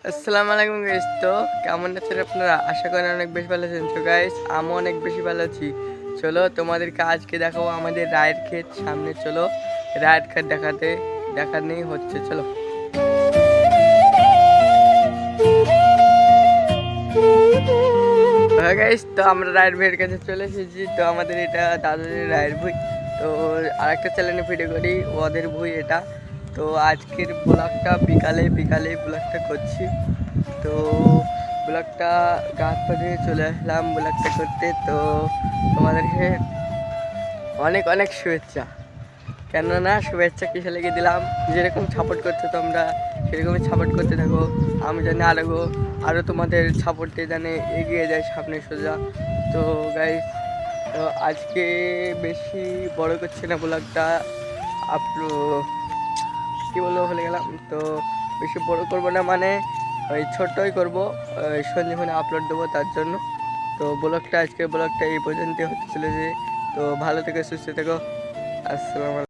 আসসালামু আলাইকুম গাইস। তো কেমন আছেন আপনারা? আশা করি অনেক বেশি ভালো আছেন। তো গাইস আমি অনেক বেশি ভালো আছি। চলো তোমাদেরকে আজকে দেখাবো আমাদের রায়ের ক্ষেত। সামনে চলো রায়ের ক্ষেত দেখানেই হচ্ছে। চলো গাইস, তো আমরা রায়ের ভাইয়ের কাছে চলে এসেছি। তো আমাদের এটা দাদুদের রায়ের বই। তো আরেকটা চ্যানেলে ভিডিও করি, ওদের বই এটা। তো আজকের ব্লগটা বিকালে ব্লগটা করছি। তো ব্লগটা গাছ পাড়ে চলে আসলাম ব্লগটা করতে। তো তোমাদেরকে অনেক অনেক শুভেচ্ছা। কেননা শুভেচ্ছা কিসে লেগে দিলাম, যেরকম সাপোর্ট করছো তোমরা সেরকমই সাপোর্ট করতে থাকো। আমি জানি আরও তোমাদের সাপোর্টে জানে এগিয়ে যায় সামনে সোজা। তো গাইস, তো আজকে বেশি বড় করছি না ব্লগটা, কী বলবো ভুলে গেলাম। তো বেশি বড় করবো না, মানে ওই ছোট্টই করবো, সন্ধ্যেক্ষণে আপলোড দেবো তার জন্য। তো ব্লগটা আজকের ব্লগটা এই পর্যন্তই হতে চলেছে। তো ভালো থেকো, সুস্থ থেকো। আসসালামু আলাইকুম।